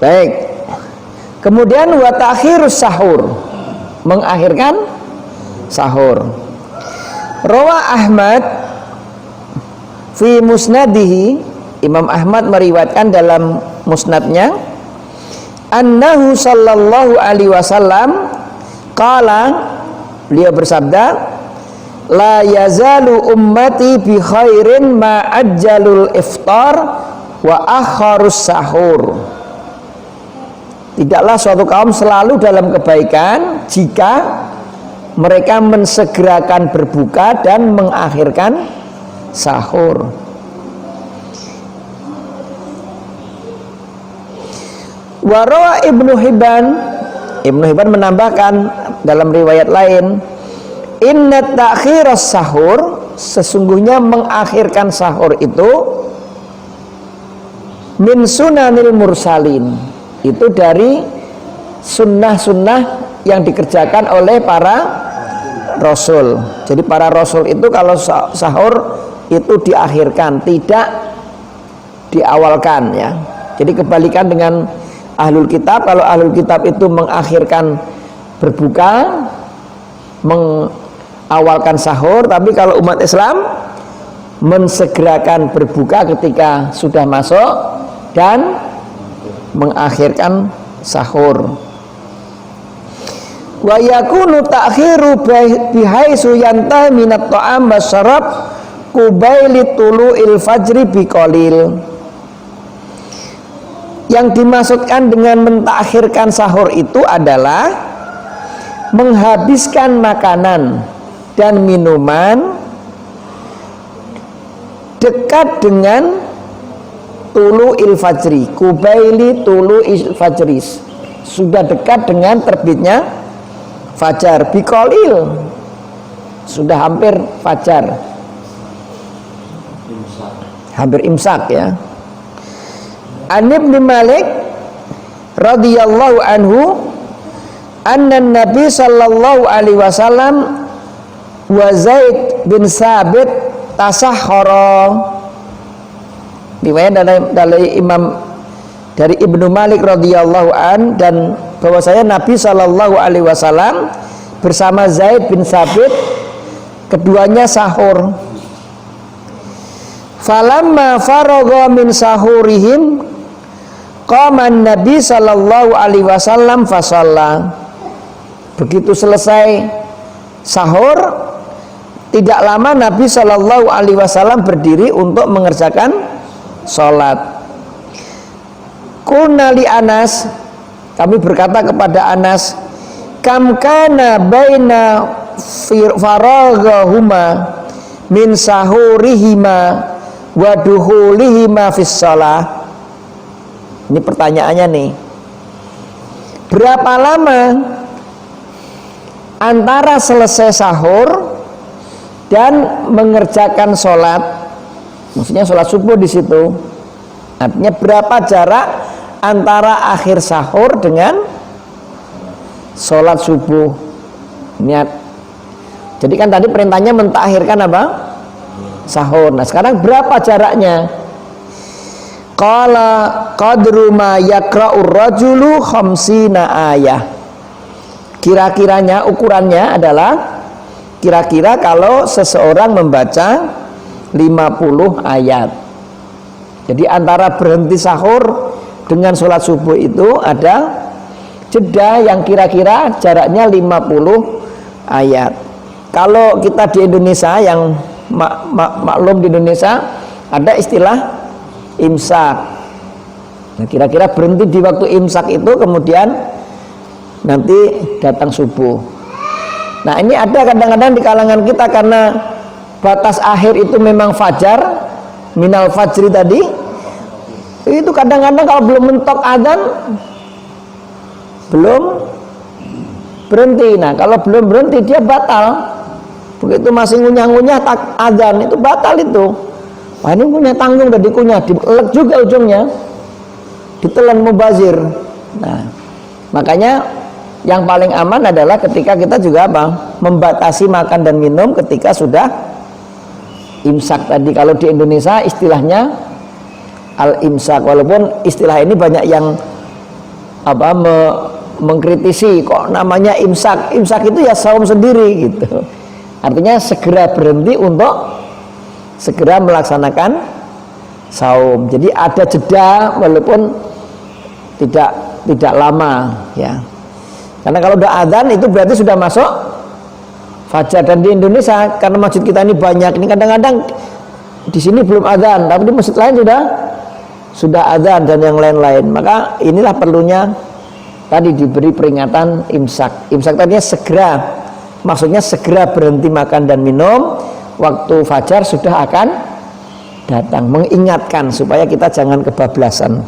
Baik. Kemudian wa ta'khirus sahur, mengakhirkan sahur. Rawa Ahmad fi musnadihi, Imam Ahmad meriwayatkan dalam musnadnya, annahu sallallahu alaihi wasallam qala, beliau bersabda, la yazalu ummati bi khairin ma ajjalul iftar wa akharus sahur. Tidaklah suatu kaum selalu dalam kebaikan jika mereka mensegerakan berbuka dan mengakhirkan sahur. Warawa Ibnu Hibban menambahkan dalam riwayat lain, inna ta'khiras sahur, sesungguhnya mengakhirkan sahur itu min sunanil mursalin, itu dari sunnah-sunnah yang dikerjakan oleh para rasul. Jadi para rasul itu kalau sahur itu diakhirkan, tidak diawalkan ya. Jadi kebalikan dengan ahlul kitab, kalau ahlul kitab itu mengakhirkan berbuka, mengawalkan sahur, tapi kalau umat Islam mensegerakan berbuka ketika sudah masuk dan mengakhirkan sahur. Wa yakunu ta'khiru bihaisu yantahi minat ta'am wasyarab qubaili tulu'il fajri biqalil. Yang dimaksudkan dengan mentakhirkan sahur itu adalah menghabiskan makanan dan minuman dekat dengan tulu'il fajri, kubaili tulu'il fajri, sudah dekat dengan terbitnya fajar, biqalil, sudah hampir fajar, hampir imsak ya. An Ibnu Malik radhiyallahu anhu anna Nabi sallallahu alaihi wasallam wa Zaid bin Sabit tasahhara. Riwayat dari Imam dari Ibnu Malik radhiyallahu an, dan bahwasanya Nabi sallallahu alaihi wasallam bersama Zaid bin Sabit keduanya sahur. Falamma faragha min sahurihim qama Nabi sallallahu alaihi wasallam fasalla. Begitu selesai sahur, tidak lama Nabi sallallahu alaihi wasallam berdiri untuk mengerjakan salat. Qulna li Anas, kami berkata kepada Anas, kam kana baina faraghahuma min sahurihima wa duhulihima fis shalah. Ini pertanyaannya nih, berapa lama antara selesai sahur dan mengerjakan sholat, maksudnya sholat subuh di situ. Artinya berapa jarak antara akhir sahur dengan sholat subuh. Niat. Jadi kan tadi perintahnya mentakhirkan apa? Sahur. Nah sekarang berapa jaraknya? Qala qadru ma yaqra'ur rajulu khamsina ayah. Kira-kiranya, ukurannya adalah kira-kira kalau seseorang membaca 50 ayat. Jadi antara berhenti sahur dengan sholat subuh itu ada jeda yang kira-kira jaraknya 50 ayat. Kalau kita di Indonesia, yang maklum di Indonesia ada istilah imsak. Nah, kira-kira berhenti di waktu imsak itu, kemudian nanti datang subuh. Nah, ini ada kadang-kadang di kalangan kita karena batas akhir itu memang fajar, minal fajri tadi. Itu kadang-kadang kalau belum mentok adzan belum berhenti. Nah, kalau belum berhenti dia batal. Begitu masih ngunyah-ngunyah tak adzan itu batal itu. Wah, ini punya tanggung, udah dikunyah, dielek juga ujungnya, ditelan mubazir. Nah, makanya yang paling aman adalah ketika kita juga apa? Membatasi makan dan minum ketika sudah imsak tadi. Kalau di Indonesia istilahnya al-imsak, walaupun istilah ini banyak yang mengkritisi kok namanya imsak. Imsak itu ya saum sendiri gitu. Artinya segera berhenti untuk segera melaksanakan saum. Jadi ada jeda walaupun tidak lama ya. Karena kalau udah adzan itu berarti sudah masuk fajar. Dan di Indonesia karena masjid kita ini banyak, ini kadang-kadang di sini belum adzan, tapi di masjid lain sudah adzan dan yang lain-lain. Maka inilah perlunya tadi diberi peringatan imsak. Imsak tadinya segera, maksudnya segera berhenti makan dan minum, waktu fajar sudah akan datang, mengingatkan supaya kita jangan kebablasan.